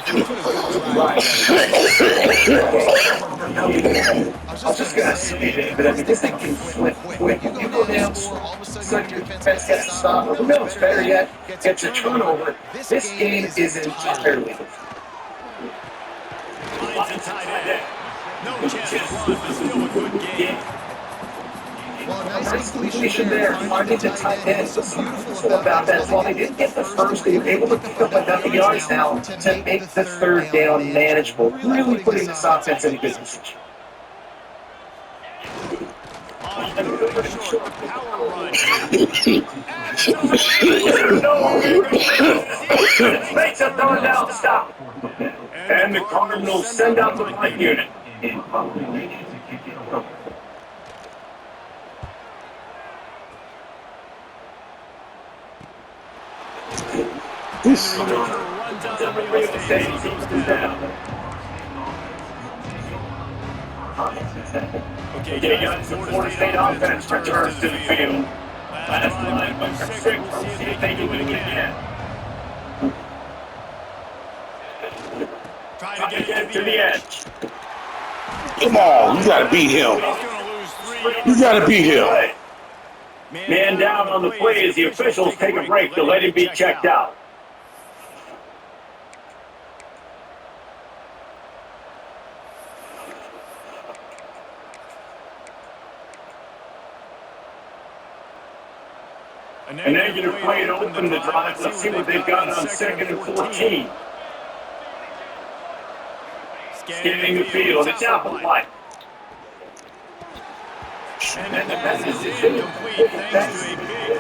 he put a good drive together. I was just going to say that, but I mean, this thing can flip quick. You go down and score, all of a sudden your defense gets a stop, or who knows, better yet, gets a turnover. This game is entirely different. Finds the tight end. No chance to run, but still a good game. Well, nice completion there, finding the tight end. What's so beautiful about that is while they didn't get the first, they were able to pick up enough yards now to make the third down manageable, really putting this offense in a good position. On third and short, power run here. Makes a third down stop. And the Cardinals send out the punt unit. Runs out the real estate and goes down. Okay, guys, the Florida State offense returns to the field. Last line by 6. We'll see if they can do it again. Trying to get to the edge. Come on, you gotta beat him. You gotta beat him. Man down on the play as the officials take a break to let him be checked out. A negative play to open the drive. Let's see what they've got on 2nd and 14. Scanning the field. It's out the light. And the pass is incomplete thanks to a big hit.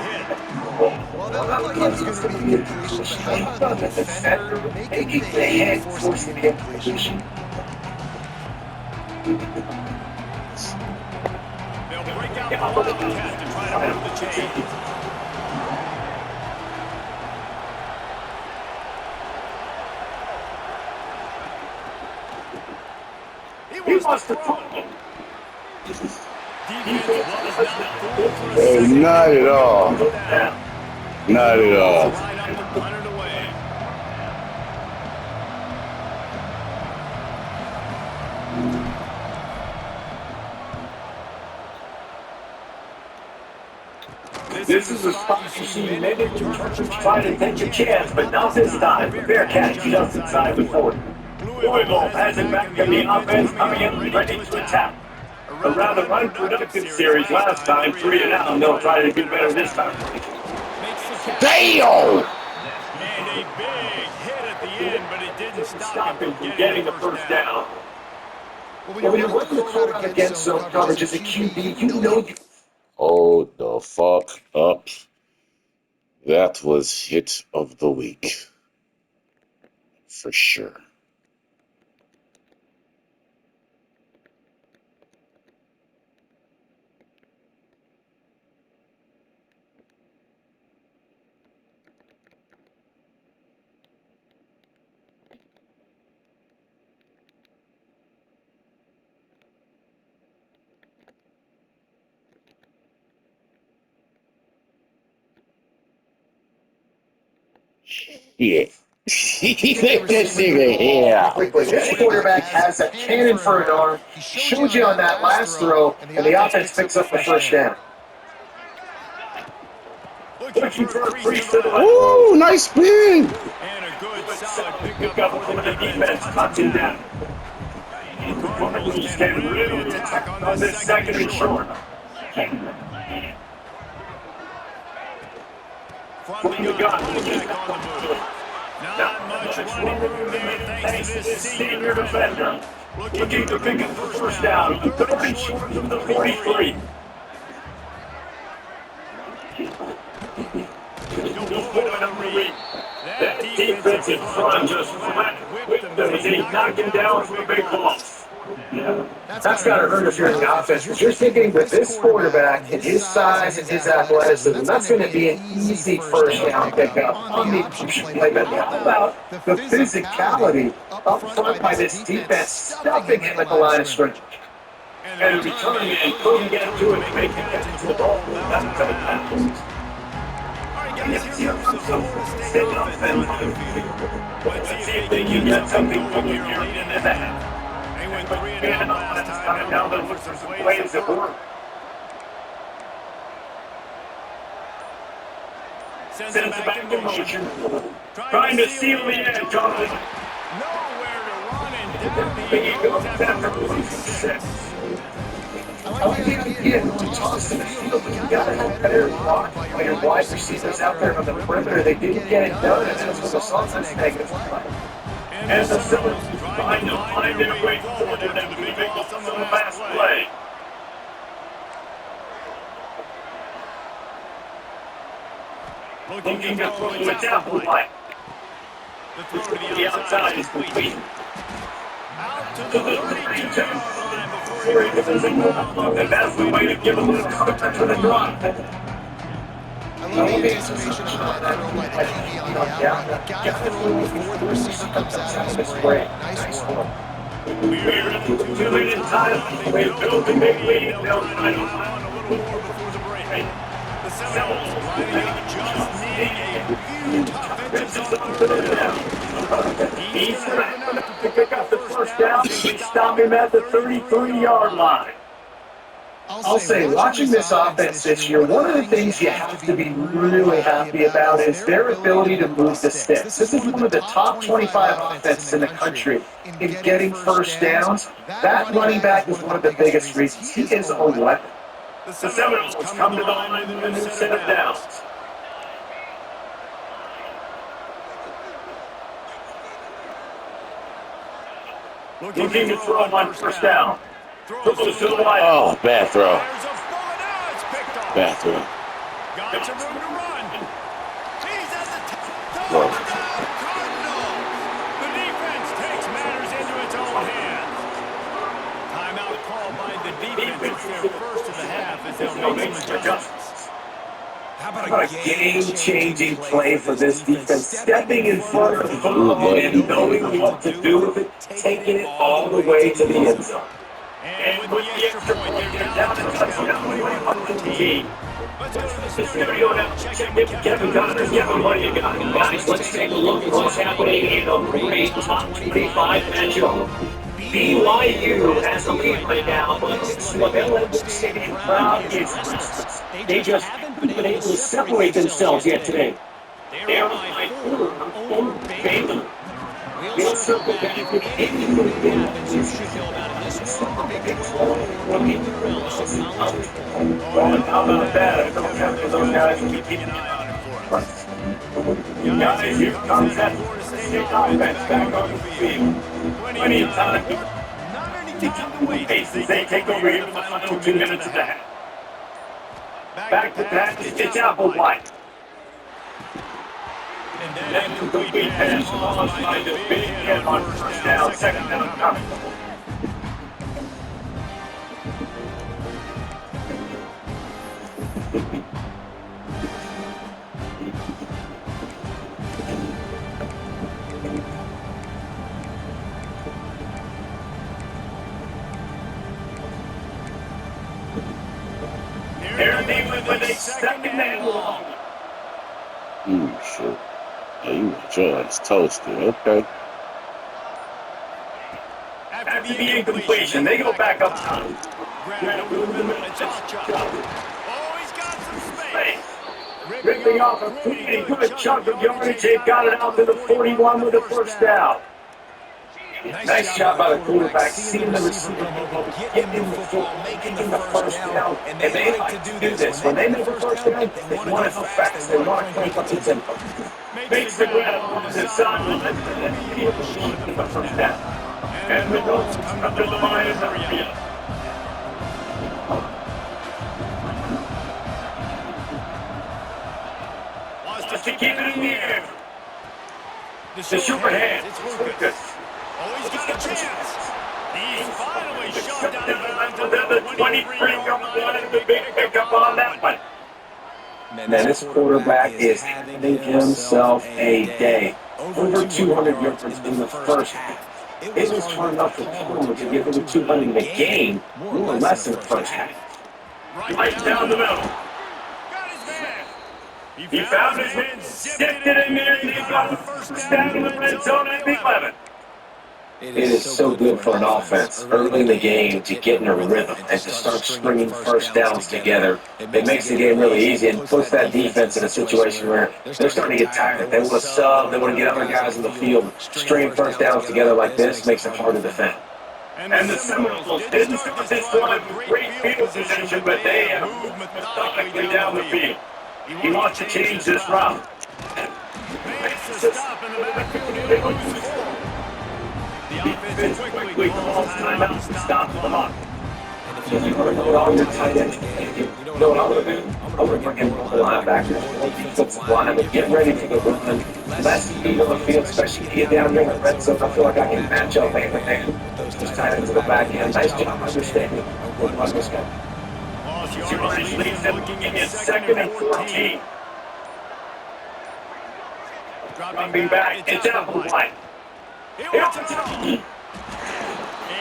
Well, that looked like it was going to be incompletion, but how about the defender making the hit, forcing the incompletion? They'll break out the Wildcat to try to move the chains. He must have thrown it. Not at all. Not at all. This is a spot you see maybe try to take a chance, but not this time. The Bearcats just inside the 40. Louisville has it back in the offense, coming in ready to attack. A rather unproductive series last time, 3-0, and they'll try to do better this time. Damn! And a big hit at the end, but it didn't stop him from getting the first down. Well, when you're running the quarterback against zone coverage as a QB, you know you... Hold the fuck up. That was hit of the week. For sure. Yeah. This nigga here. This quarterback has a cannon for an arm. He showed you on that last throw, and the offense picks up the first down. Ooh, nice spin. And a good solid pickup from the defense. Cuts him down. Cardinals can really attack on this 2nd and short. From the gun, back on the move. Not much running room there thanks to this senior defender. Looking to pick up the first down. 3rd short from the 43. That defensive front just flat whipped them as he knocked him down for a big loss. Yeah. That's got to hurt if you're in the offense, because you're thinking with this quarterback and his size and his athleticism, that's going to be an easy first down pickup on the play. But how about the physicality up front by this defense, stuffing him at the line of scrimmage? And returning it and couldn't get to it and making it to the ball. That's stay on the field. Let's see if they can get something going here late in the half. They went 3 and out last time. Now they'll look for some plays that work. Sends it back in motion. Trying to seal the edge on it. Nowhere to run, and down he goes after losing 6. I like the idea to toss in the field, but you gotta have better block by your wide receivers out there on the perimeter. They didn't get it done, and that's what the Sultans negative play. And the Sultans trying to find their way forward and to make some fast play. Looking to throw to a down line. The throw to the outside is complete. Out to the 32-yard line before he gets his and that's the way to give a little cover to the drop. I love the anticipation of that throw by the DB on the outline. Got to throw before the receiver comes out of the spray. Nice work. We're in 2 minutes time. They build a big lead. They'll try to find a little more before the break. The Seminoles riding out just needing a few tough inches on the down. He's enough to pick up the first down, and we stop him at the 33-yard line. I'll say, watching this offense this year, one of the things you have to be really happy about is their ability to move the sticks. This is one of the top 25 offenses in the country in getting first downs. That running back is one of the biggest reasons. He is a weapon. The Seminoles come to the line with a new set of downs. Looking to throw on first down. Throws to the wide. Oh, bad throw. Bad throw. Got some room to run. He's at the top. Whoa. Cardinal. The defense takes matters into its own hands. Timeout called by the defense. It's their first of the half as they'll make some adjustments. How about a game-changing play for this defense? Stepping in front of the football and knowing what to do with it, taking it all the way to the end zone. And with the extra point, they're down to touchdown on the team. Let's go to the studio now. Check in Kevin Connors. Kevin, what do you got? Guys, let's take a look at what's happening in a great top 25 matchup. BYU has the lead right now, but LaVell Stadium crowd is restless. They just haven't been able to separate themselves yet today. They're by 4 over Baylor. We'll circle back with anything that happens. You should know about it this one. Big 12 from the Relish of College. Well, how about that? I don't have to those guys to keep An eye on it for us. Guys, here comes that state offense back on the field. Plenty of time. Not any time to wait. They take over here for the final 2 minutes of the half. Back to that, it's Applewhite. And Then then complete pass on by the big hit on first down, second down coming. Here they with a second and long. Shit. Oh, you John's toasted. Okay. after the incompletion, they go back up top. Oh, he's got some space. Ripping off a pretty good chunk of yardage. They've got it out to the 41 with a first down. Nice job by the quarterback, seeing the receiver get in the football, making the first down. And they like to do this. When they make the first down, they want to go fast. They want to crank up the tempo. Makes the grab on the side and he the first down. And the Colts come to the line of the field. Wants to keep it in the air. The super hand. It's Lucas. Oh, he's got a chance. He's finally shoved down The 23 comes down and the big pickup on that one. Man, this quarterback is having himself a day. Over 200 yards in the first half. It was hard enough for Palmer to give him 200 in the game, more or less in the first half. Right down the middle. Got his man. He found his man, sticked it in there, and he got the first down in the red zone at the 11. It is so good for an offense early in the game to get in a rhythm and to start stringing first downs together. It makes the game really easy and puts that defense in a situation where they're starting to get tired. They want to sub, they want to get other guys in the field. Stringing first downs together like this makes it hard to defend. And the Seminoles didn't start this one with great field position, but they have moved methodically down the field. He wants to change this route. Makes a stop in the backfield. He moves forward. The offense quickly calls timeout to stop the clock. You know all your tight ends. You know what I'm going to do? I'm going to bring in the linebackers, defensive line, and get ready for the run. Less speed on the field, especially if you get down here in the red zone. I feel like I can match up hand to hand. Those tight ends to the back end. Nice job understanding what was this guy. Yards leads them looking at second and 14. Dropping back, it's out the line.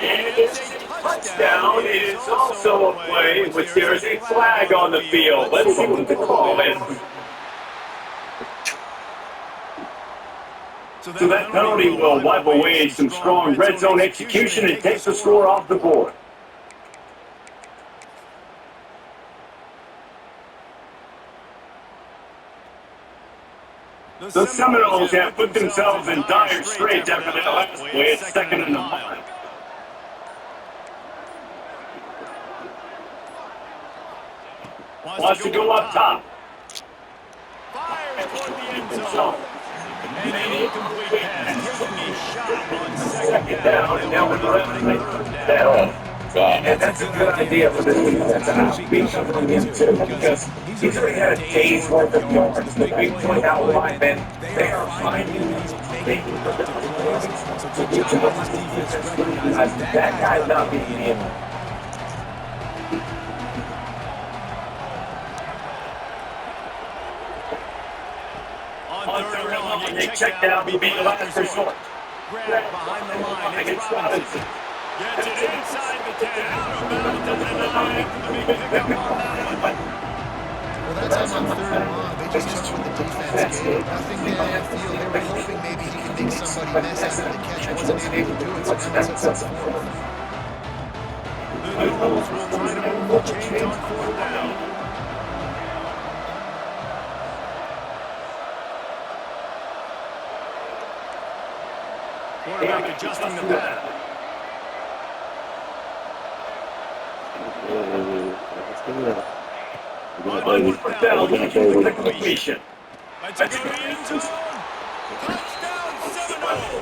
And it's a touchdown. It is also a play in which there is a flag on the field. Let's see what the call is. So that penalty will wipe away some strong red zone execution and takes the score off the board. The Seminoles have put themselves in dire straits after that last play. It's second and 9. Wants to go up top. Fires toward the end zone. And an incomplete pass. Taking a shot on second down. And now we're running and that's a good idea for this defense. I'll be covering him too because he's already had a day's worth of yards. The big point out linemen, they are finding making the plays. So each of us defense recognizes that guy not being in. On third and long, they check down, be beat last resort. Grab behind the line. It's Robinson. Gets it inside the 10. Out of bounds. Doesn't have the leg. The big pickup on that one. Well, that time on third and long, they just took what the defense gave. Nothing down the field. They were hoping maybe he could make somebody miss after the catch. Wasn't able to do it, so now it's at 7-4. The Nobles will try to move the chains on fourth down. Quarterback adjusting the pattern. On fourth down, looking for the completion. That's a good end zone. Touchdown Seminoles.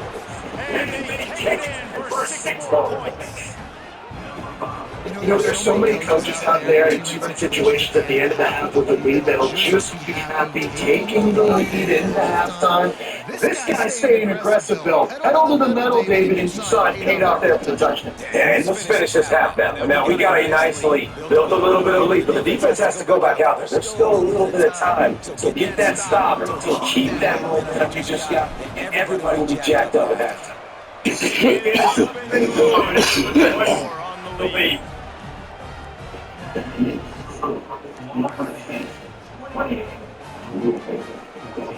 And they take it in for 6 more points. You know, there's so many coaches out there in different situations at the end of the half with the lead that'll just be happy taking the lead into halftime. This guy's staying aggressive, Bill. Pedal to the metal, David, and you saw it paid off there for the touchdown. And let's finish this half now. Now, we got a nice lead. Built a little bit of lead, but the defense has to go back out there. There's still a little bit of time to get that stop, to keep that momentum you just got, and everybody will be jacked up at halftime. The lead.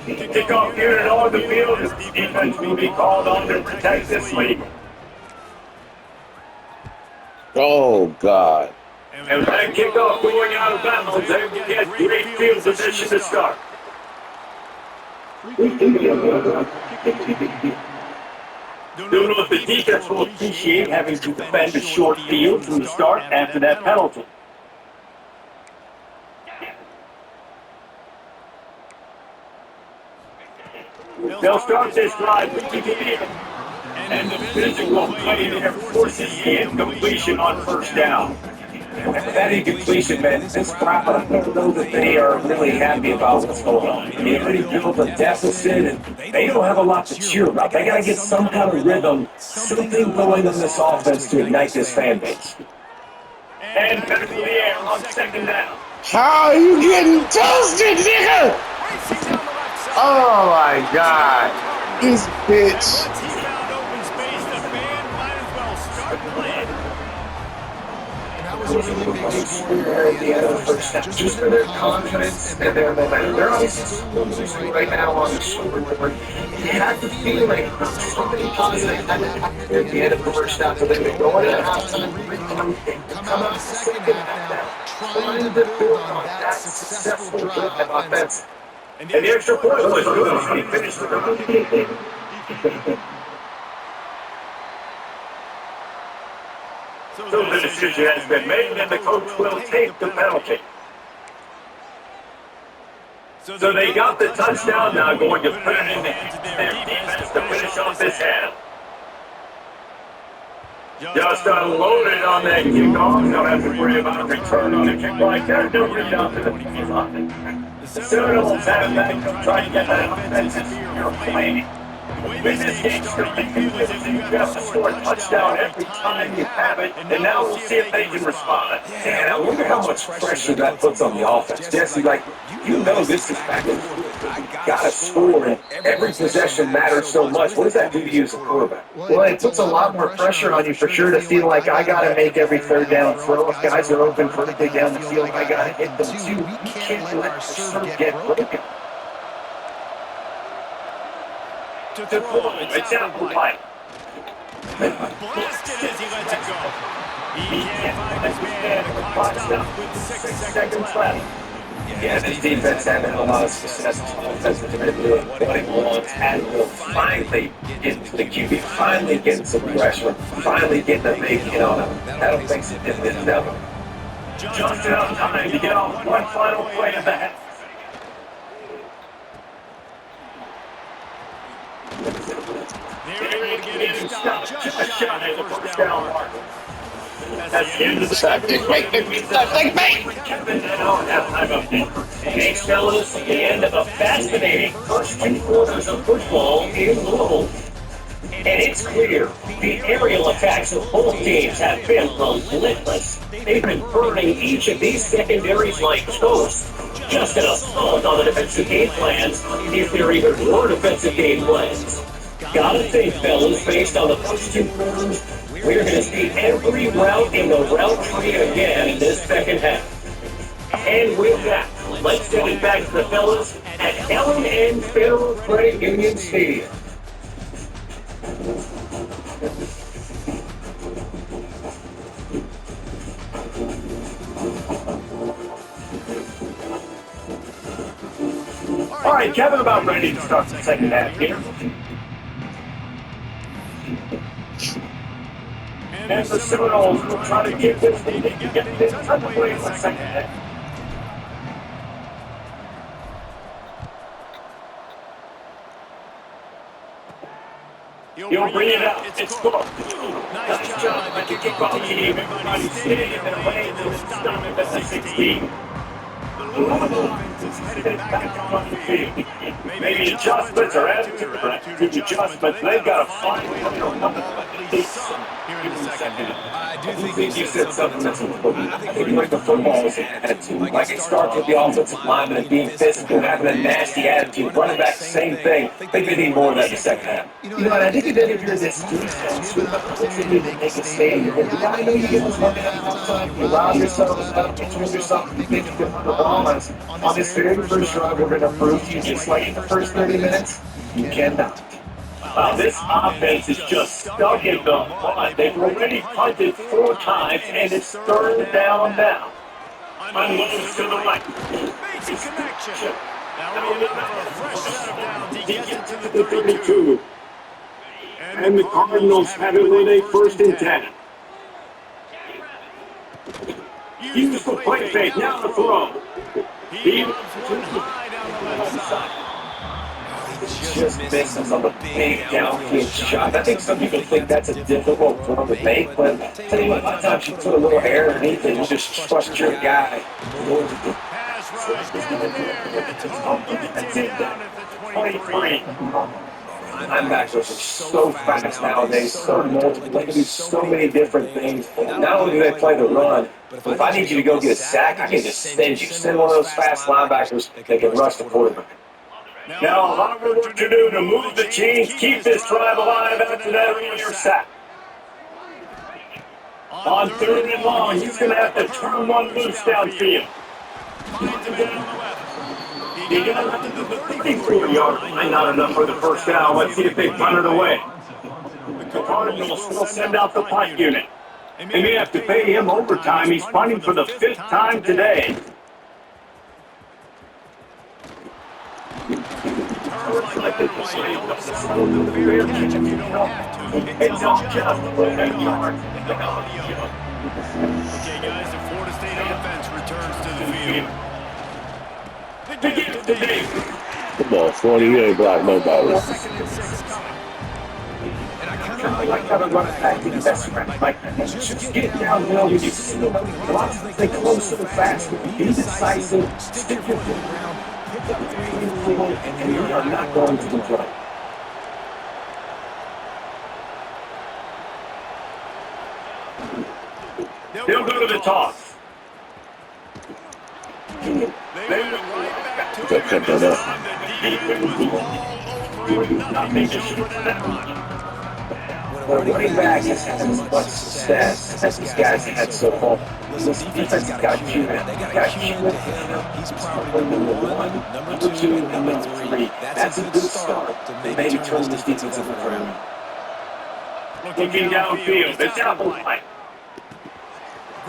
Kickoff here and on the field. His defense will be called on to protect this lead. Oh, God. And that kickoff going out of bounds, they will get great field position to start. Don't know if the defense will appreciate having to defend a short field from the start after that penalty. They'll start this drive with the field. And the physical play there forces the incompletion on first down. That incompletion, man, this crowd, I don't know that they are really happy about what's going on. They already built a deficit, and they don't have a lot to cheer about. They got to get some kind of rhythm, something going in this offense to ignite this fan base. And back to the air on second down. How are you getting toasted, nigga? Oh, my God. This bitch. Once he found open space, the band might as well start playing. And that was a really big there at the end of the first half, just for their confidence and their momentum. They're obviously right now on the scoreboard. You have to feel like something positive happened at the end of the first half for them to go into halftime and come out the second half now, trying to build on that successful drive offense. And the extra point was good. He finished the round. So the decision has been made, and the coach will take the penalty. So they got the touchdown, now going to put it in their defense to finish off this half. Just unloaded on that kickoff. Don't have to worry about a return on a kick like that. No rebound to the defense. The Seminoles have that, trying to get that offensive play. With this game starting, you have to score a touchdown every time you have it, and now we'll see if they can respond. And I wonder how much pressure that puts on the offense. Jesse, like, you know this is back in gotta score, and every possession matters so much. What does that do to you as a quarterback? Well, it puts a lot more pressure on you for sure to feel like I gotta make every third down throw. If guys are open vertically down the field, I gotta hit them too. You can't let our serve get broken. To throw, it's out the line. Blasted as he lets it go. He can't find his man. The clock stops with 6 seconds left. Yeah, this defense having a lot of success on offense. They're doing what it wants, and will finally get to the QB, finally getting some pressure, finally getting a big hit on him. That'll fix it in this level. Just enough time to get off one final play of the half. They're able to get him stopped just shy of the first down mark. That's the end of the second. Kevin and on halftime update. Thanks, fellas, the end of a fascinating first 2 quarters of football in Louisville. And it's clear the aerial attacks of both teams have been relentless. They've been burning each of these secondaries like toast. Just an assault on the defensive game plans if there even were defensive game plans. Gotta think, fellas, based on the first 2 quarters, we're going to see every route in the route tree again in this second half. And with that, let's send it back to the fellas at L&N Federal Credit Union Stadium. All right, Kevin, about ready to start the second half here. And the Seminoles will try to get this underway in the second half. He'll bring it out. It's Cook. Nice job by the kickoff team. Everybody stay in their lane. They'll stop it at the 16. The Louisville offense is headed back on the field. Maybe adjustments or attitude adjustments. They've got to find at least some here in the second half. I think you said something that's important. I think like the football is an attitude. Like it starts with the offensive lineman and being physical, having a nasty attitude. Running back, same thing. I think they need more of that in the second half. You know what? I think if you're this defense, you have an opportunity to make a statement. I know you get this money outside, you allow yourself to turn yourself to think of the ball on this very first drive. We're going to prove to you just like in the first 30 minutes, you cannot. Wow, this offense is just stuck in the mud. They've already punted 4 times, and it's third down now. Unloads to the right. Basic connection. That will be enough for a fresh set of downs. He gets it to the 32. And the Cardinals have it with a 1st and 10. Use the play fake, now the throw. He loves one high down the left side. Just misses on the big downfield shot. I think some people think that's a difficult throw to make, but tell you what, a lot of times you put a little air underneath it and just trust your guy. Pass rush down there. Gets him down at the 23. Linebackers are so fast nowadays, so multiple. They can do so many different things. Not only do they play the run, but if I need you to go get a sack, I can just send you. Send one of those fast linebackers that can rush the quarterback. Now, a lot of work to do to move the chains, keep this drive alive after that earlier sack. On third and long, he's going to have to turn one loose downfield. Finds him in on the left. He got up to the 34-yard line, not enough for the first down. Let's see if they punt it away. The Cardinals will send out the punt unit. They may have to pay him overtime. He's punting for the 5th time today. It's all just a yard. Okay, guys, the Florida State offense returns to the field. Begin today. Come on, 40, you ain't block nobody. Second and 6 coming. I gotta run it back to the best friend. Like, just get downhill when you see them. Stay close to the basket. Be decisive. Stick your foot around. Pick up 3 and 4, and you are not going to complain. They'll go to the toss. They went right back to That him. kept that up. The defense was all over him. Nothing to show for that run. When a running back has had as much success as these guys have had so far, this defense has got to keep it. They got to keep it. He's probably number 1, number 2, and number 3. That's a good start to maybe turn this defense around. Looking downfield, it's out the line.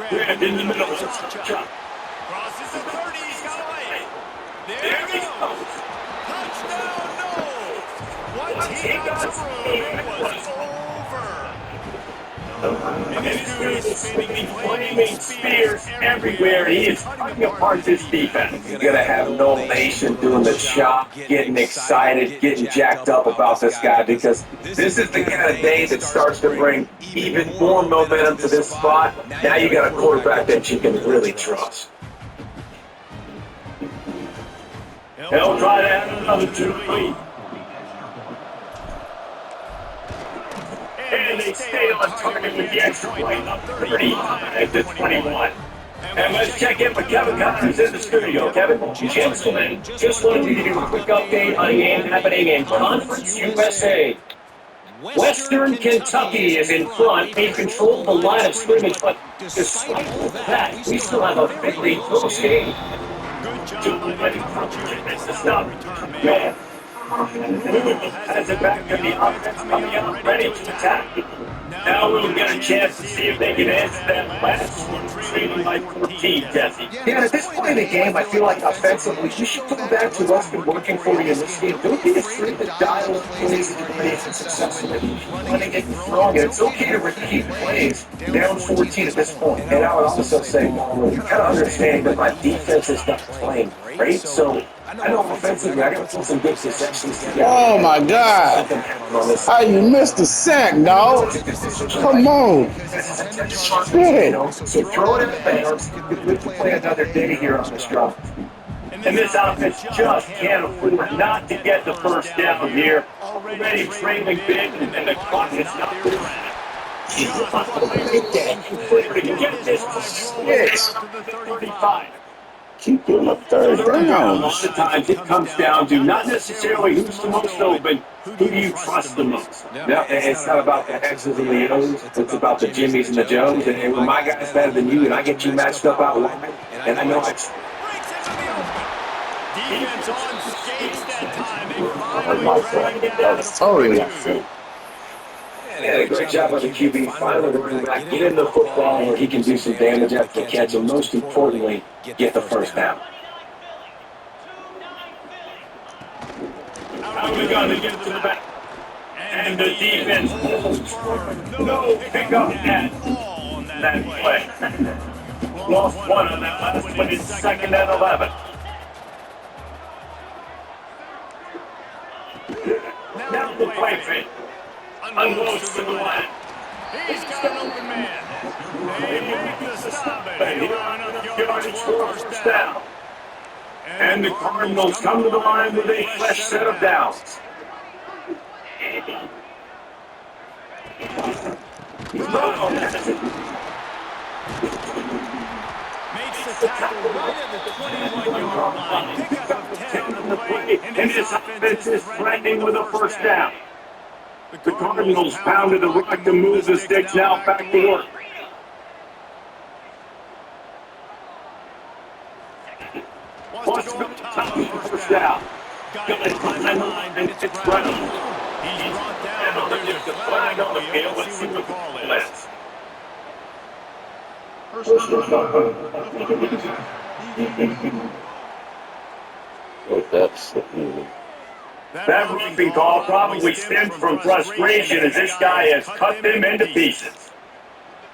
Grabbed in the middle. Crosses the 30. He's got away. There he goes. Touchdown, no. Once he got to room, it was over. And this dude is spinning flaming spears everywhere. He is cutting apart this defense. You're going to have no nation doing the chop, getting excited, getting jacked up about this guy, because this is the kind of day that starts to bring even more momentum to this spot. Now you got a quarterback that you can really trust. He'll try to add another 2 lead. And they stay on target with the extra point up 35 to 21. And let's check in with Kevin Connors in the studio. Kevin, gentlemen, just wanted to give you a quick update on a game happening in Conference USA. Western Kentucky is in front. They control the line of scrimmage, but despite all that, we still have a fairly close game. Good job by the coverage. Stop. Man. Has it back to the offense coming out, ready to attack. Now we'll get a chance to see if they can answer that last one, trailing by 14, Jesse. Yeah, at this point in the game, I feel like offensively, you should come back to what's been working for you in this game. Don't be afraid to dial up plays that you've made successfully. Running it and throwing it. It's okay to repeat plays down 14 at this point. And I would also say, you kind of understand that my defense is not playing great, so I know offensively, I got to put some good possessions together. Oh my God! How you missed the sack, dog? Come on! Shit! So throw it in the bounds. We can play another day here on this drive. And this offense just can't afford not to get the first down here. Already trailing big, and the clock is not good. Get this to 35. Keep doing a third down. Most of the times it comes down to not necessarily who's the most open, who do you trust the most? No, it's not about the X's and the O's, it's about the Jimmys and the Joes. And when my guy's better than you and I get you matched up out wide, and I know it's... Defense on skates that time. They finally Oh, They had a great job on the QB. Finally, the running back get in the football where he can do some damage after the catch, and most importantly, get the first down. How are we going to get to the back? And the defense holds firm. No pickup at all on that play. Lost one on that last one. It's 2nd and 11. Now the play fake. Unloads to the line. He's got an open man. They make the stop it. He'll run enough yards for a first down. And the Cardinals come to the line with a fresh set of downs. Makes the tackle right at the 21-yard line. Pickup of 10 on the play. And his offense is threatening with a first down. The Cardinals pounded the rock to move the sticks now back to work. out. Got it behind the line, and it's Brown. He's brought down, but there's a flag on the field. Let's see what the call is. That roughing call probably stemmed from frustration as this guy has cut them into pieces.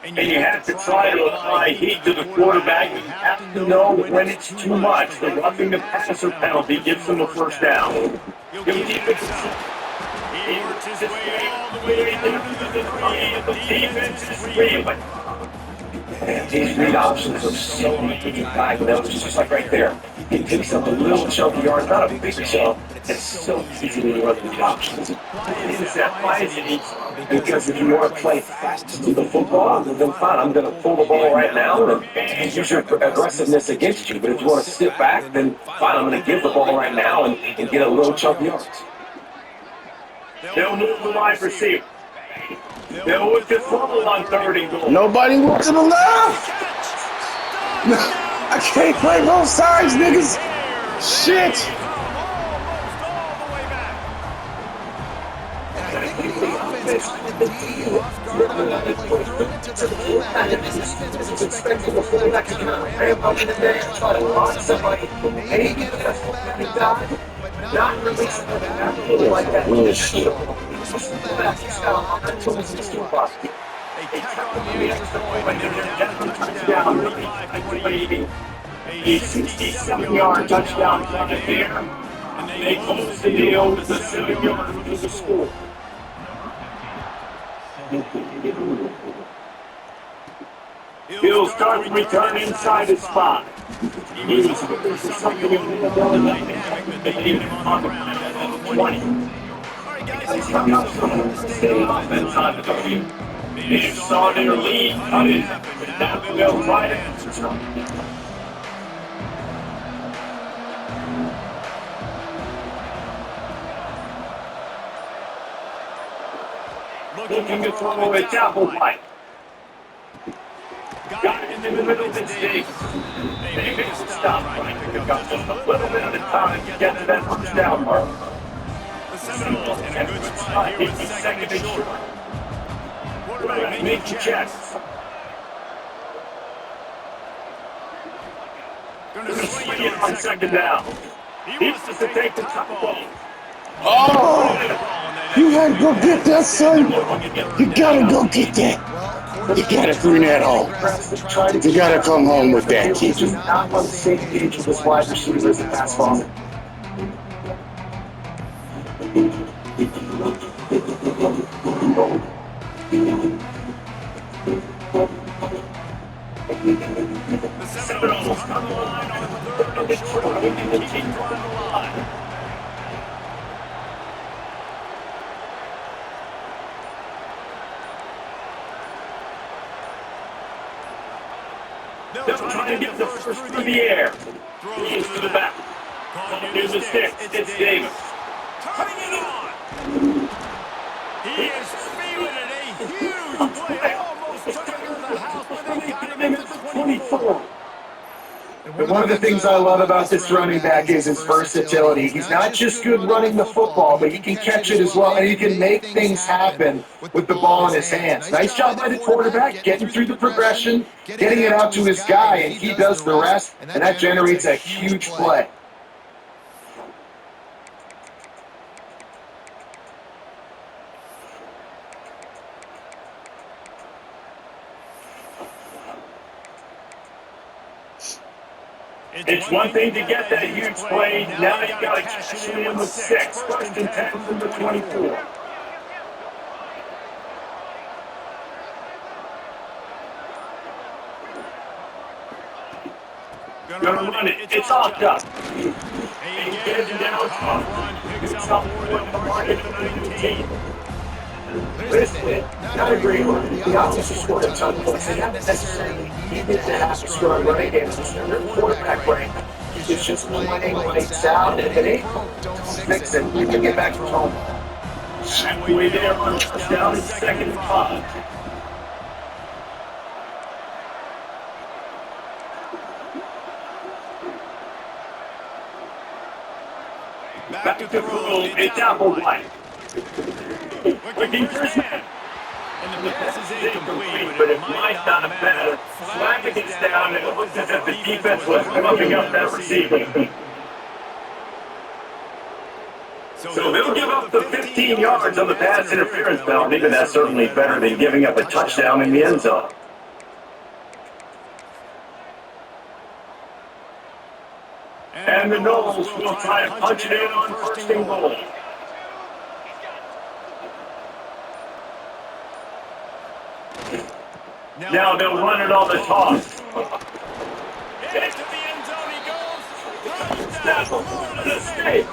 And you have to try to apply heat to the quarterback. You have to know when it's too much. The roughing the passer penalty gives them a first down. He'll keep it himself. He works his way all the way down to the 3. The defense is free. These read options are so easy to diagnose, just like right there. He picks up a little chunky yard, not a big chunk. It's so easy to run read options. Why is it easy? Because if you want to play fast to the football, then fine, I'm going to pull the ball right now and use your aggressiveness against you. But if you want to sit back, then fine, I'm going to give the ball right now and get a little chunky yards. They'll move the wide receiver. They'll look to throw on 3rd and goal. Nobody went to the left. No, I can't play both sides, niggas. Shit. Not releasing the like that. A 67-yard touchdown right there. And they close the deal with the 7-yard to the score. He'll start the return inside his spot. He's something on the 20. Stay offense on the W. They saw their lead cut it. Now they'll try to answer something. Looking to throw a tackle pipe. Got it in the middle of the stage. They make a stop right. They've got just a little bit of time to get to that first down mark. The Seminoles in a good spot here with second and short. Quarterback making checks. Gonna swing it on second down. He wants to take the top ball. Oh, you had to go get that, son. You gotta go get that. You gotta bring that home. You gotta come home with that, kid. Just not on the same page with his wide receivers and pass ball. The Seminoles on the line on 3rd and short. Keep drive alive. They're trying to get the first through the air. Throws to the back. Here's the stick. It's Davis. Turning it on. He is feeling it. A huge play. Almost took it to the house, but they got him at the 24. And one of the things I love about this running back is his versatility. He's not just good running the football, but he can catch it as well, and he can make things happen with the ball in his hands. Nice job by the quarterback, getting through the progression, getting it out to his guy, and he does the rest, and that generates a huge play. It's one thing to get that huge play. Now you got to catch him in with 6. 1st and 10 from the 24. Gonna run it. It's off up. He gets it down top. Picks up the market of 19. Listen, not agree with the offensive scored a ton of points. They haven't necessarily needed to have to score a running game. It's their quarterback break. It's just playing lights out, and if it ain't, don't fix it. You can get back to home. Halfway there on touchdown in 2nd and 5. to move, it's Apple White. Looking for his man. And the pass is incomplete, But it might not have mattered. Slavic gets down, and it looks as if the defense was muffing up that receiver. So they'll give up the 15 yards on the pass interference penalty, but that's certainly better than giving up a touchdown in the end zone. And the Knowles will try to punch it in on first and goal. Now they'll run it on the toss. Into the end zone he goes. That's a mistake.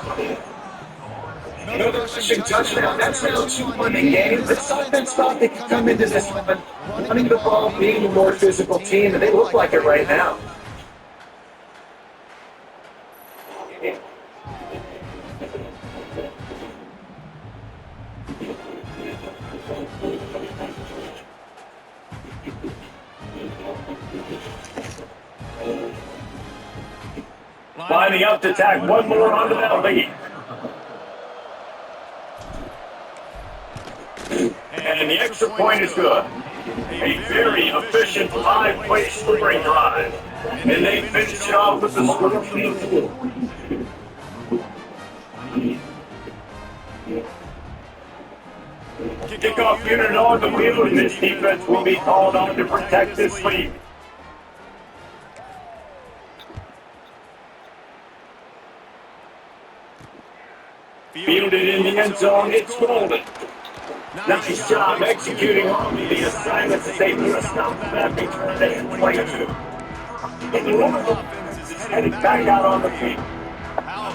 Another rushing touchdown. That's now 2-1 in the game. The offense thought they could come into this one running the ball, being the more physical team, and they look like it right now. Lining up to tack one more onto that lead. And the extra point is good. A very efficient 5-play scoring drive. And they finish it off with the score. Kickoff unit on the field, and this defense will be called on to protect this lead. Fielded in the end zone, it's golden. Nice job executing on the assignments as they put a stop to that return and play two. And the offense is headed back out on the field.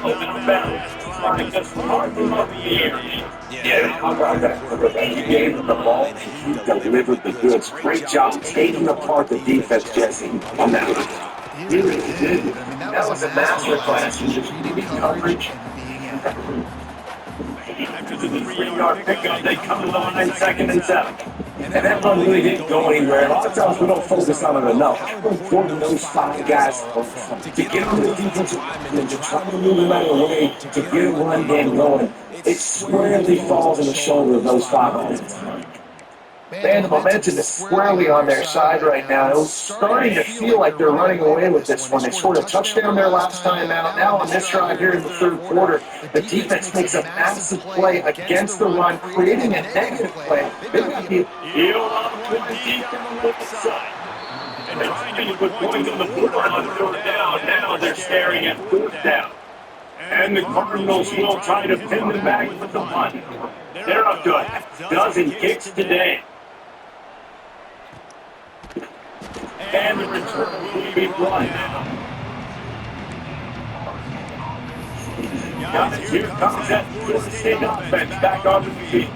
Open up balance, trying to start them up the air. Yeah, how about that? He gave them the ball, he delivered the goods. Great job taking apart the defense, Jesse, on that one. He really did. That was a master class in just reading coverage. After the 3-yard pickup, they come to the line 2nd and 7. And that run really didn't go anywhere. A lot of times we don't focus on it enough. How important those 5 guys to get on the defensive line and to try to move them out of the way to get a run game going. It squarely falls on the shoulder of those 5 guys. Man, the momentum is squarely on their side right now. It was starting to feel like they're running away with this one. They scored a touchdown their last time out. Now on this drive here in the 3rd quarter, the defense makes a massive play against the run, creating a negative play. They got the and trying to put points on the board on 3rd down. Now they're staring at 4th down. And the Cardinals will try to pin them back with the punt. They're up to a dozen kicks today. And the return will be brought down. Guys, here comes that Florida State offense back on the field.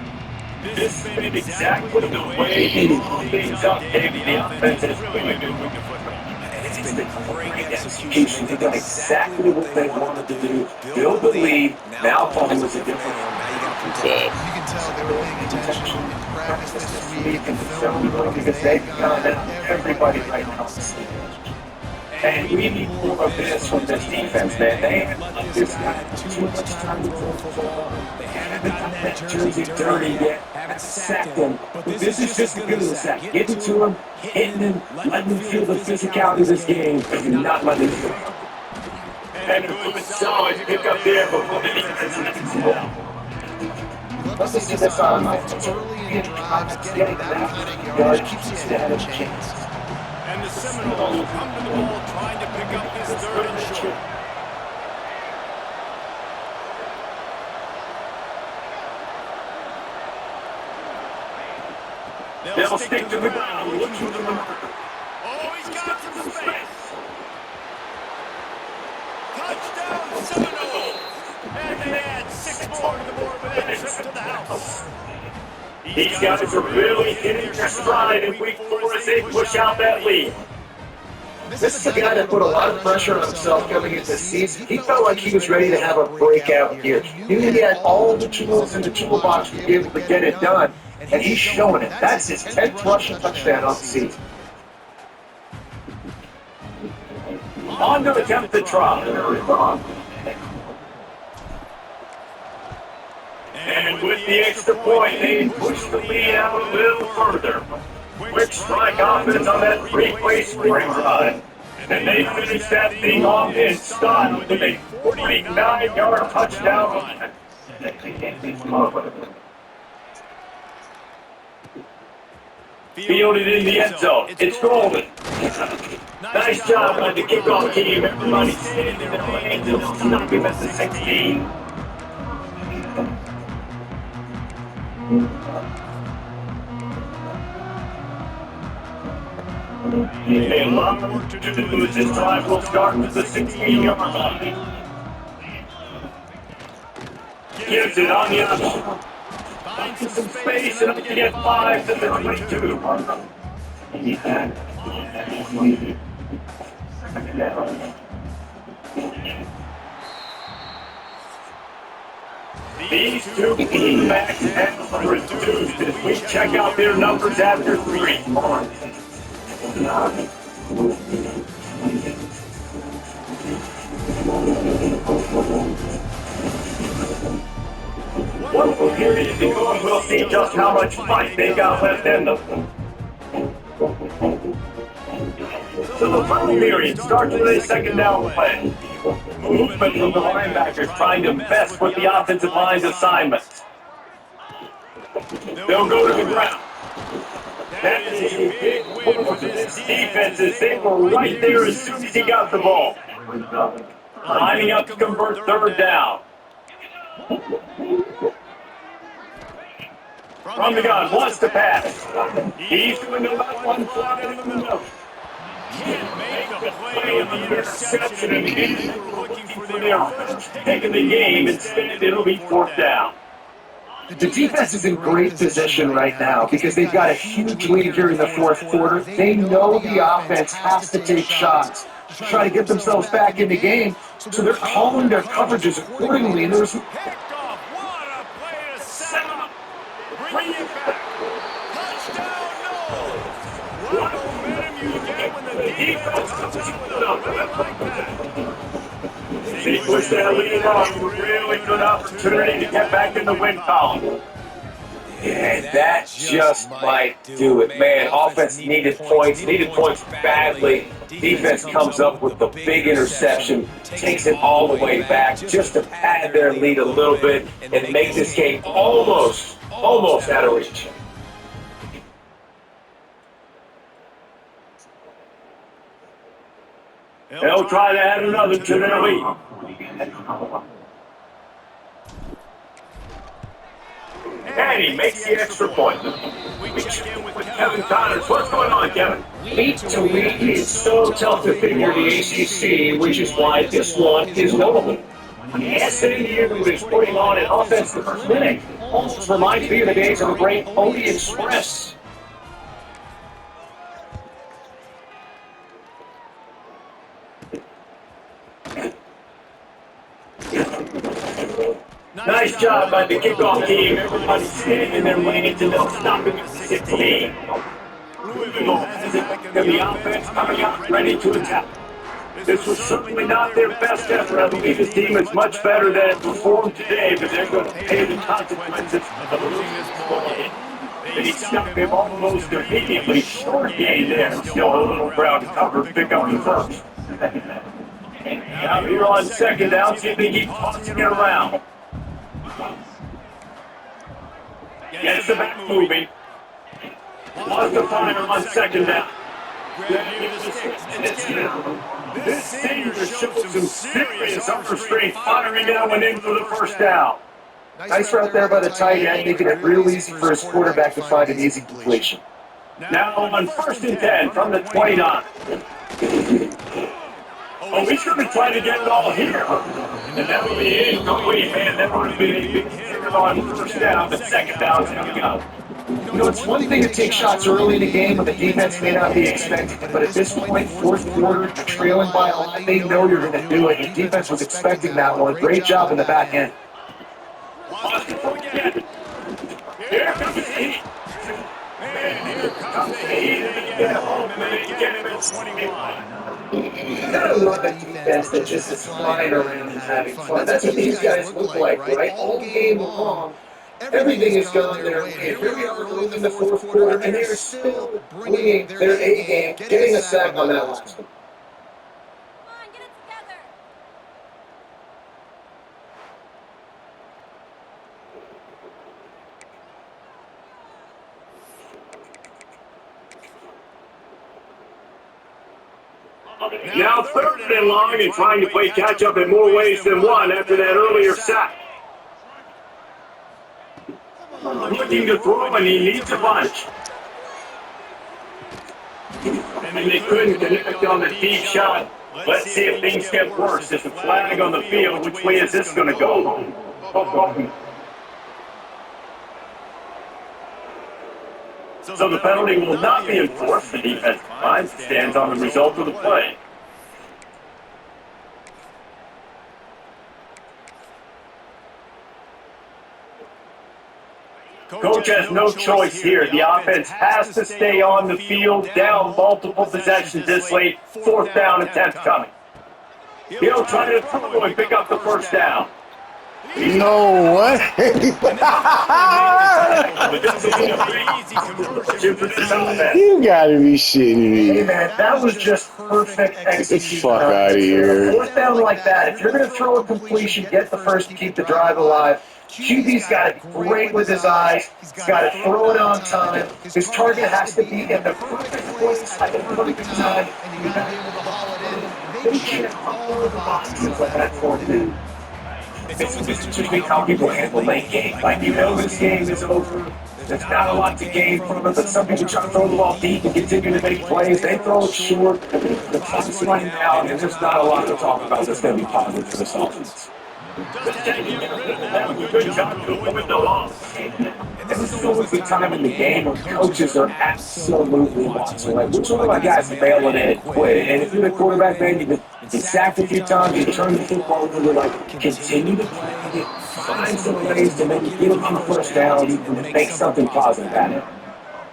This has been exactly the way he put things up, David. The offense has really been moving the football. It's been great execution. They got exactly what they wanted to do. Build the lead. Now Paul was a different You can tell they were paying attention in practice this week and film because they've got everybody right now. And we need more of this from this defense, man. They haven't just got too much time to throw football. They haven't got that jersey dirty yet. Haven't sacked them. But this is just as good as a sack. Getting to them, hitting them, letting them feel the physicality of this game, and not letting them feel it. And a good solid pick up there before the defense is well. Let's see this on my early in drives, getting that kind of yardage keeps you ahead of chains. And the Seminoles will come to the ball trying to pick up this 3rd and short. They'll stick to the ground. Look to the mark. Oh, he's got some space. Touchdown Seminoles. And they add 6 more to the board with that trip to the house. These guys are really hitting their stride in week 4 as they push out that lead. This is a guy that put a lot of pressure on himself coming into this season. He felt like he was ready to have a breakout year. He knew he had all the tools in the toolbox to be able to get it done, and he's showing it. That's his 10th rushing touchdown on the season. On to attempt the try. And with the extra point, they push the lead out a little further. Quick strike offense on that three-play scoring drive. And they finish that thing off in style with a 49-yard touchdown run. Fielded in the end zone. It's golden. Nice job on the kickoff team. Everybody standing in their lanes and not give us the 16. A lot of work to do. This drive will start with the 16-yard line. Gives it on the option. Finds some space and up to get 5 to the 22. These two backs have reduced as we check out their numbers after 3. One period to go, and we'll see just how much fight they got left in them. So the final period starts with a second down play. Movement from the linebackers trying to mess with the offensive line's assignments. They'll go to the ground. That is a big win for this defense as they were right there as soon as he got the ball. Lining up to convert third down. From the gun, wants to pass. He's going to let one fly in the middle. Can't make the play on the interception, and they were looking for their taking the game. Instead, it'll be fourth down. The defense is in great position right now because they've got a huge lead here in the fourth quarter. They know the offense has to take shots to try to get themselves back in the game, so they're calling their coverages accordingly. And there's picked off. What a play to set up. Bring it back. Touchdown, Knowles. What momentum you get when the defense comes up with a win like that. They push that lead on. Really good opportunity to get back in the win column. And that just might do it. Man, offense needed points badly. Defense comes up with the big interception, takes it all the way back just to pad their lead a little bit and make this game almost out of reach. They'll try to add another to their lead. And he makes the extra point. We check in with Kevin Connors. What's going on, Kevin? Week to week, it's so tough to figure the ACC, which is why this one is notable. Yesterday year, we was putting on an offense the first minute. Almost reminds me of the days of the great Pony Express. Nice job by the kickoff team. Everybody's standing in their lanes and they'll stop it at 16. Louisville has it, and the offense coming out ready to attack. This was certainly not their best effort. I believe this team is much better than it performed today, but they're going to pay the consequences of losing this ball game. They stuck him almost immediately. Short gain there. Still a little ground to cover. Pick up the first. Now here on second down, see if they keep tossing it around. Gets the back moving. Lost the fire on second down. This senior showed some serious upper strength, firing that one in for the first down. nice route there by the tight end, making it real easy for his quarterback to find an easy completion. Now on first and 10 from the 29. Oh, he's going to try to get it all here. And that will be incomplete, man. That would have been a big hit on first down, but second down's coming up. You know, it's one thing to take shots early in the game when the defense may not be expecting it, but at this point, fourth quarter, you're trailing by a lot. They know you're going to do it. The defense was expecting that one. Great job in the back end. Here comes the heat. And here comes the heat. And they get him at 21. You gotta love a defense that just is flying around and having fun. That's what these guys look like, right? All game long, Everything has gone their way. Here we are early in the fourth quarter, and they are still bringing their A game, getting a sack on that last one. Now third and long and trying to play catch-up in more ways than one after that earlier sack. Looking to throw, and he needs a bunch. And they couldn't connect on the deep shot. Let's see if things get worse. There's a flag on the field. Which way is this going to go? So the penalty will not be enforced. The defense line stands on the result of the play. Coach has no choice here. The offense has to stay on the field, down multiple possessions this late. Fourth down attempt coming. He'll try to throw and pick up the first down. No way. You gotta be shitting me. Hey man, that was just perfect execution. Get the fuck out of here. Fourth down like that, if you're going to throw a completion, get the first, keep the drive alive. QB's got it great with his eyes. He's got to throw it on time. His target has to be in the perfect place at the perfect time. And you got to be able to haul it in. They can't all the boxes like that for him. It's between how people handle late game. Like, you know this game is over. There's not a lot to gain from it, but some people try to throw the ball deep and continue to make plays. They throw it short. The clock's running down, and there's not a lot to talk about that's going to be positive for this offense. Good job to avoid the loss. And this is always the time in the game where coaches are absolutely watching. Like, which one of my guys is bailing in and quit? And if you're the quarterback, man, you've been sacked a few times, you turn the football over, like, continue to play, find some ways to maybe get them on the first down and make something positive out of it.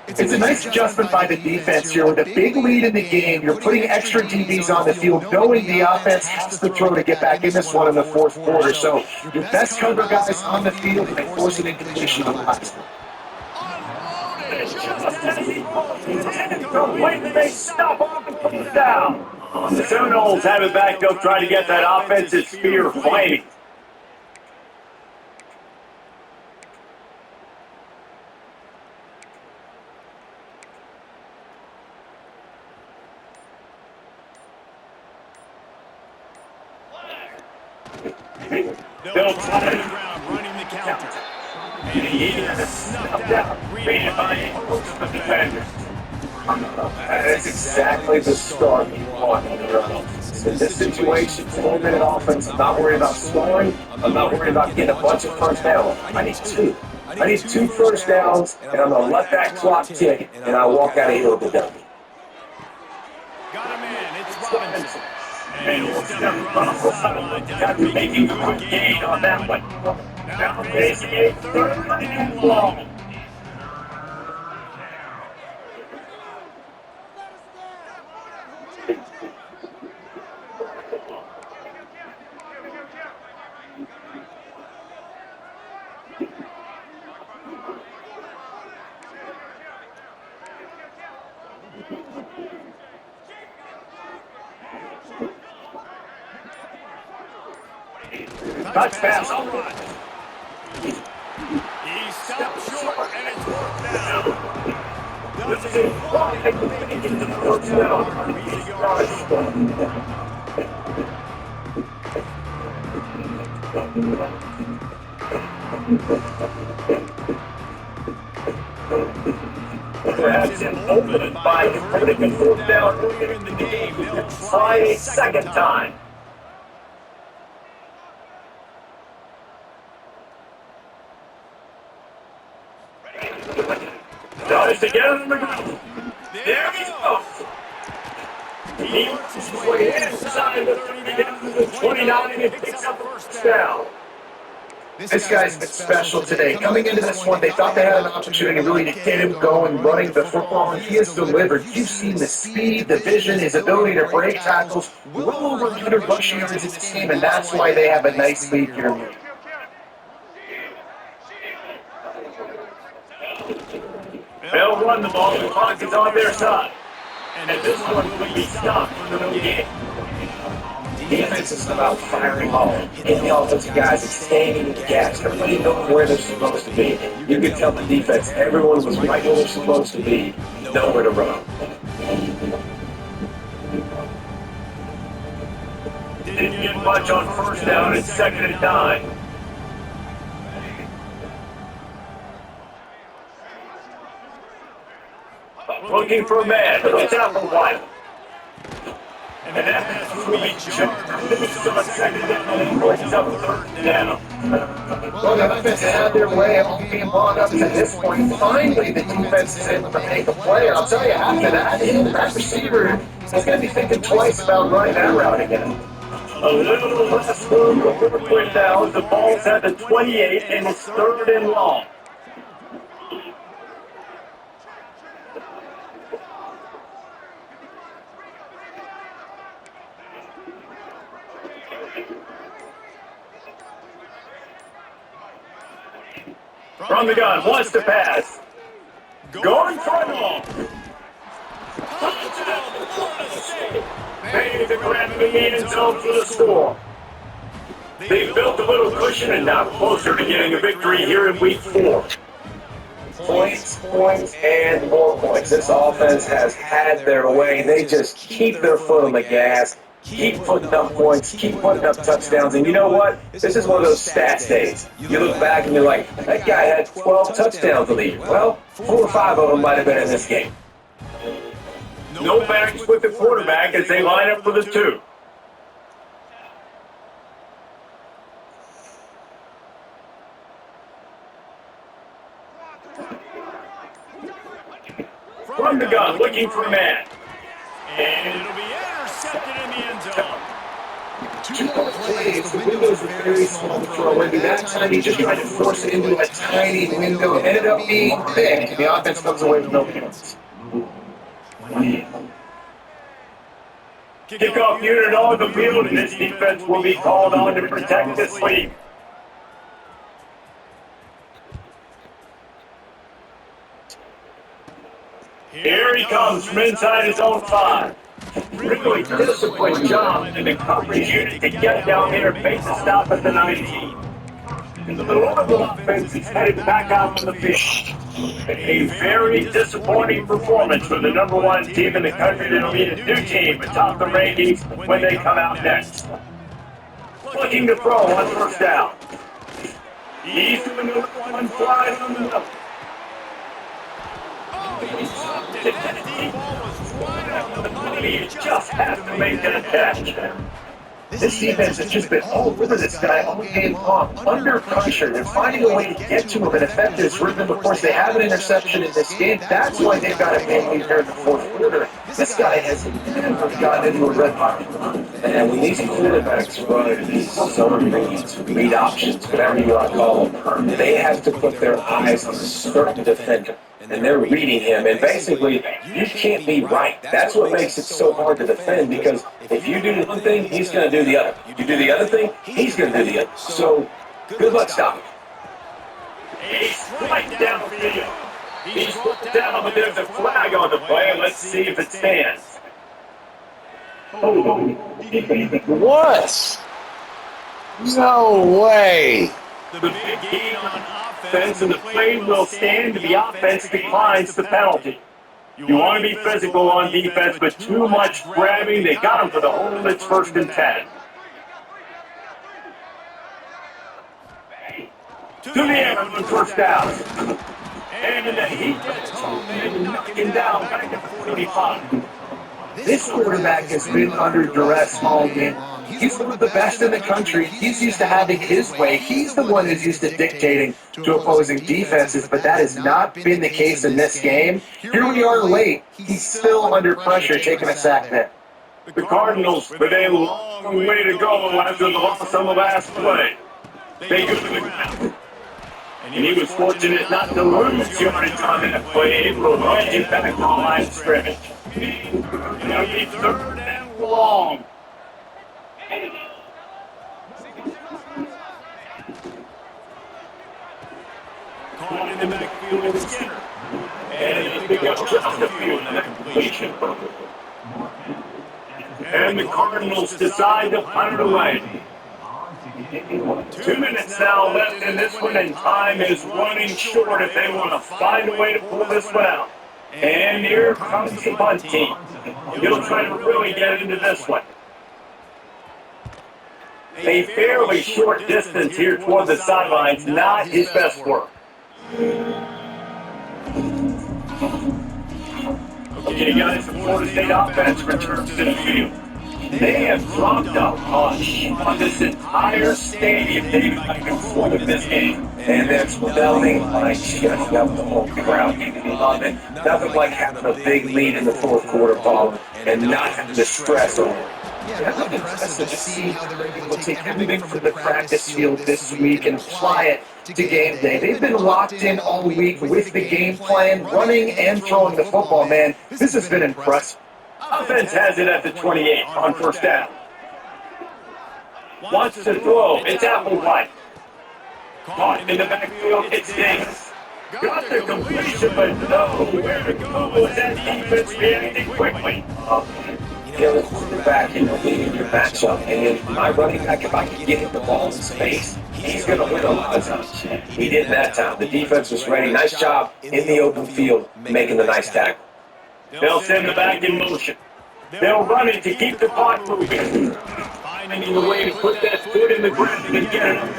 It's a nice adjustment by the defense here. With a big lead in the game, you're putting extra DBs on the field, knowing the offense has to throw to get back in this one in the fourth quarter. So your best cover guys on the field, and they force an incompletion on the last one. Wait, they stop off and put it down. The Seminoles have it back. They'll try to get that offensive spear flaming. They'll try to running the counter. And he is snuffed out, beaten by the defenders. That's exactly the start you want in your offense. In this situation, 4-minute offense, I'm not worried about scoring. I'm not worried about getting a bunch of first downs. I need two. I need 2 first downs, and I'm going to let that clock tick, and I'll walk out of here with the W. Got him in. It's Robinson. And we'll step across the sideline. After making a good gain on that one. Now facing a 3rd and long. Touch pass. He stopped short, and it's worked down. Does it into the first down? Easy yard. Perhaps an open by putting the 4th down earlier in the game. They'll try a second time. Tries to get on the ground. There he goes. He works his way inside the 30 down to the 29 and picks up the first down. This guy's been special today. Coming into this one, they thought they had an opportunity really to get him going, running the football, and he has delivered. You've seen the speed, the vision, his ability to break tackles, well over 100 rushing yards in this team, and that's why they have a nice lead here. They'll run the ball. The clock is on their side. And this one will be stopped for the game. Defense is about firing home, hitting the offensive guys, and staying in the gas. Everybody knows where they're supposed to be. You can tell the defense, everyone was right where they're supposed to be, nowhere to run. Didn't get much on first down and 2nd and 9. Looking for a man. It's out for White. And that pass will be jumped. This is on 2nd and 9. It's up 3rd down. Well, the offense had their way of being brought up to this point. Finally, the defense is able to make a play. I'll tell you, after that, that receiver is going to be thinking twice about running that route again. A little less room for the quick down. The ball's at the 28, and it's 3rd and long. From the gun, wants to pass. Going for it all. Made the grab in the end zone for the score. They built a little cushion and now closer to getting a victory here in week 4. Points, and more points. This offense has had their way. They just keep their foot on the gas, keep putting up points, keep putting up touchdowns. And you know what? This is one of those stats days. You look back and you're like, that guy had 12 touchdowns in the year. Well, 4 or 5 of them might have been in this game. No backs with the quarterback as they line up for the 2. From the gun, looking for a man. And it'll be intercepted in the end zone. 2 plays, the windows were very small to throw into. That time he just tried to force it into a tiny window. It ended up being big, and the offense comes away with no points. Kickoff unit on the field, and this defense will be called on to protect this lead. Here he comes from inside his own 5. Really disciplined job in the coverage unit to get down there and make the stop at the 19. And the Louisville offense is headed back out on the field. A very disappointing performance for the #1 team in the country that'll be a new team atop the rankings when they come out next. Looking to throw on first down. He's doing the one fly on the middle. He just has to make that catch. This defense has just been all over this guy all game long, under pressure. They're finding a way to get to him and affect his rhythm. Of course, they have an interception in this game. That's why they've got a man here in the 4th quarter. This guy has never gotten into a red pocket. And when these quarterbacks run these summer read options, whatever you want to call them, they have to put their eyes on a certain defender. And they're reading him, and basically, you can't be right. That's what makes it so hard to defend, because if you do one thing, he's going to do the other. You do the other thing, he's going to do the other. So, good luck stopping. He's right downfield. He's put down, but there's a flag on the play. Let's see if it stands. What? No way. The big gain on offense, and the play will stand. The offense declines the penalty. You want to be physical on defense, but too much grabbing. They got him for the hold. It's 1st and 10. To the air on the first down. And then he gets home and knocking down back at 45. This quarterback has been under duress all game. He's one of the best in the country. He's used to having his way. He's the one who's used to dictating to opposing defenses, but that has not been the case in this game. Here we are late. He's still under pressure, taking a sack there. The Cardinals, with a long way to go after the loss on the last play. They go to the ground. And he was fortunate not to lose yardage on that play. It will run him back to the line of scrimmage. It'll be 3rd and long. Caught in the backfield with Skinner. And they pick up just a few in that completion. And the Cardinals decide to punt it away. 2 minutes now left in this one, and time is running short if they want to find a way to pull this one out. And here comes the punt team. He'll try to really get into this one. A fairly short distance here toward the sidelines, not his best work. Okay, guys, the Florida State offense returns to the field. They have dropped a punch on this entire stadium they've been for this game. And that's nothing like shutting up the whole crowd. You love it. Nothing like having a big lead in the fourth quarter ball and not having to stress over it. Yeah, really impressive to see how they're able to take everything from the practice field this week and apply it to game day. They've been locked in all week with the game plan, running and throwing the football, man. This has been impressive. Offense has it at the 28 on first down. Wants to throw. It's Applewhite. Caught in the backfield. It's Davis. Got the completion, but nowhere to go as that defense reacting quickly. Let's put it back in the lead in your matchup. And then my running back, if I can get him the ball in space, he's going to win a lot of times. He did that time. The defense was ready. Nice job in the open field, making the nice tackle. They'll send the back in motion. They'll run it to keep the clock moving. Finding a way to put that foot in the ground and get it up.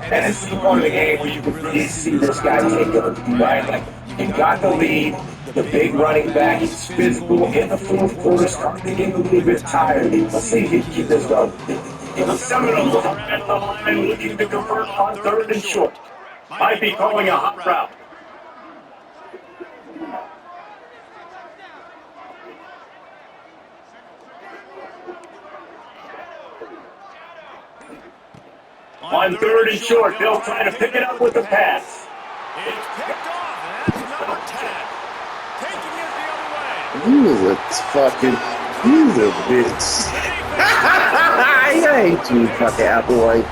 And this is the part of the game where you can really see this guy take over, right? Like, you got the lead, the big running back, he's physical in the fourth quarter, starting to get a little bit tired. Let's see if he can keep this going. The Seminoles are at the line looking to convert on third and short. Might be calling a hot route. On third and short, they'll try to pick it up with the pass. It's picked off, and that's number 10. Taking it the other way. You a bitch. I hate you, fucking Applewhite.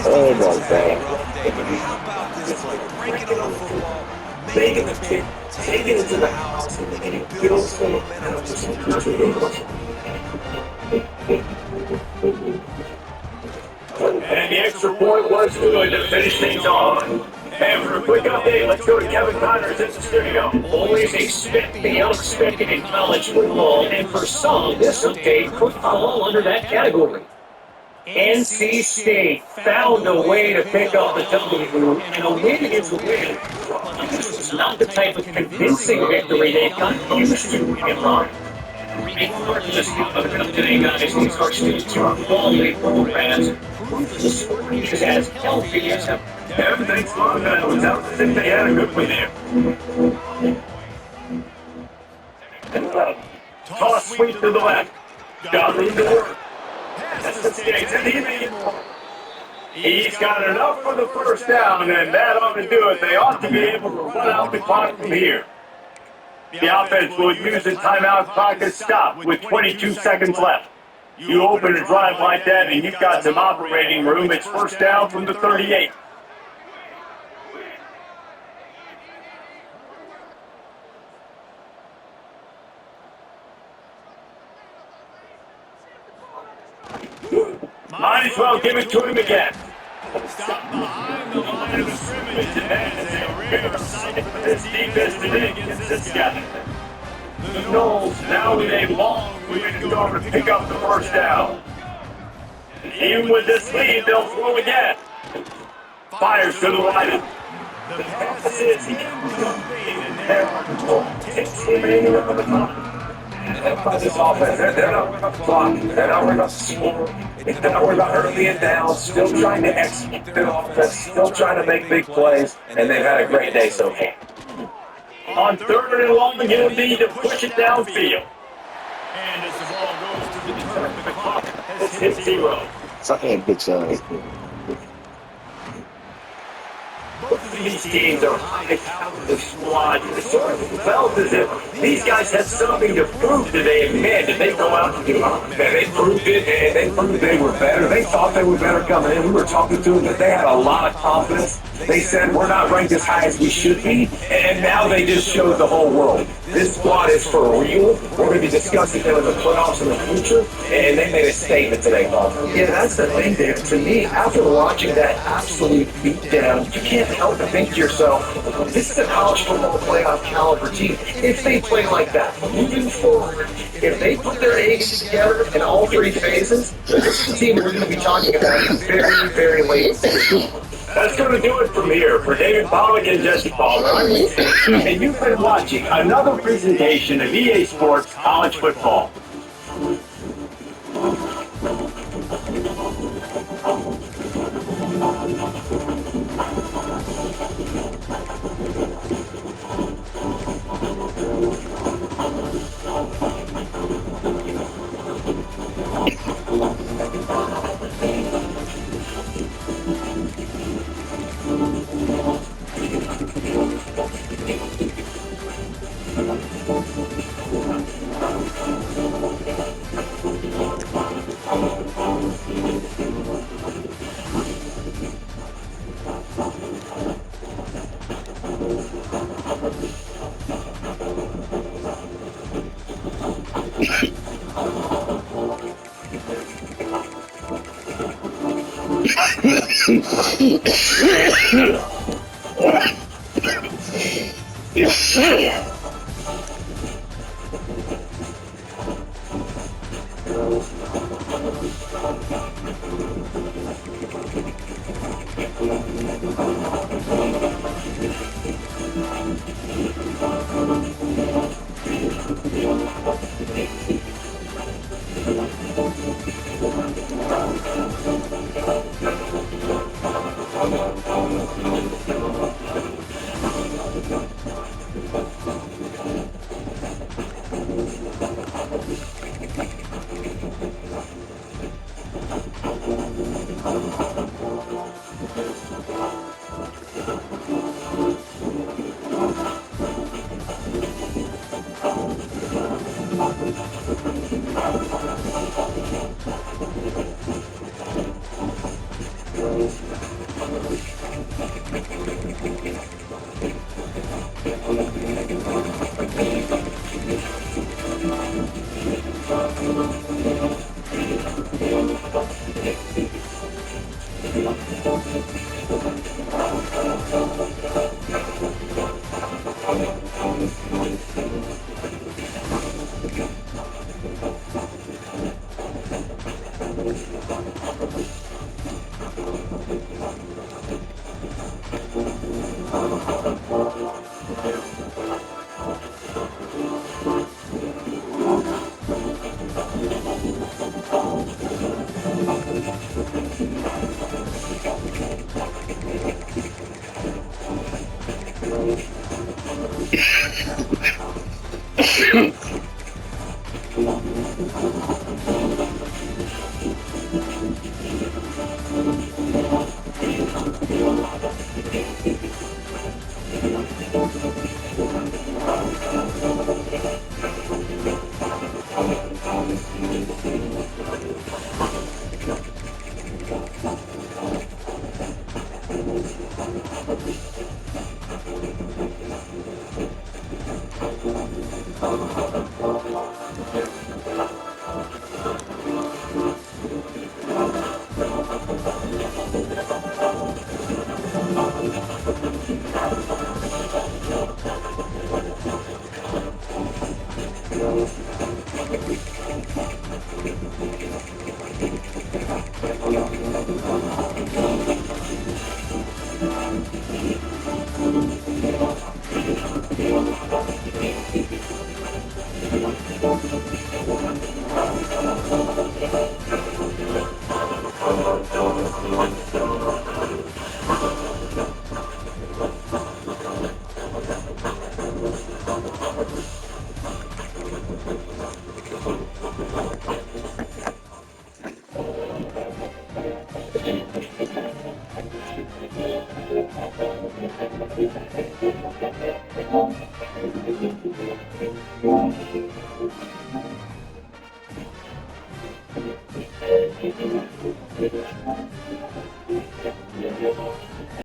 Oh my God. Making the kick, taking it to the house, and it builds the momentum to some future goals. And the extra point was good to finish things off. And for a quick update, let's go to Kevin Connors in the studio. Always expect the unexpected in college football, and for some, this update could fall under that category. NC State found a way to pick up the W, and a win is a win. This is not the type of convincing victory they've gotten used to in life. Regardless of today, guys, these are still two quality programs. The sport is as healthy as ever. Everything's fine, man. It was out to think they had a good one there. Toss sweep to the left. Got room to work. That's the States, and he made it more. He's got enough for the first down, and that ought to do it. They ought to be able to run out the clock from here. The offense will use the timeout clock to stop with 22 seconds left. You open a drive like that, and you've got some operating room. It's first down from the 38. Might as well give it to him again. Stop behind the line of scrimmage, and that is a rare sight for This defense today against this guy. The Knowles now with a long way to go to pick up the first down. Even with this lead, they'll throw again. Fires to the right. The pass is incomplete, and takes the remainder of the time. And by this offense, they're not going to clock. They're not going to score. They're not going to early and down. Still trying to execute their offense. Still trying to make big plays. And they've had a great day so far. On third and long, he'll need to push it downfield. And as the ball goes to the turf, the clock has Hit zero. Suck a bitch ass. both of These teams are high caliber squads. It sort of felt as if these guys had something to prove today. And man, did they go out and do it. Man, they proved it, and they proved they were better. They thought they were better coming in. We were talking to them that they had a lot of confidence. They said, we're not ranked as high as we should be, and now they just showed the whole world. This squad is for real. We're going to be discussing them in the playoffs in the future, and they made a statement today, Bob. Yeah, that's the thing, Dave. To me, after watching that absolute beatdown, you can't help but think to yourself, this is a college football playoff caliber team. If they play like that, moving forward, if they put their eggs together in all three phases, this is a team we're going to be talking about very, very late. That's going to do it from here. For David Pollock and Jesse Palmer, I'm Lee, and you've been watching another presentation of EA Sports College Football.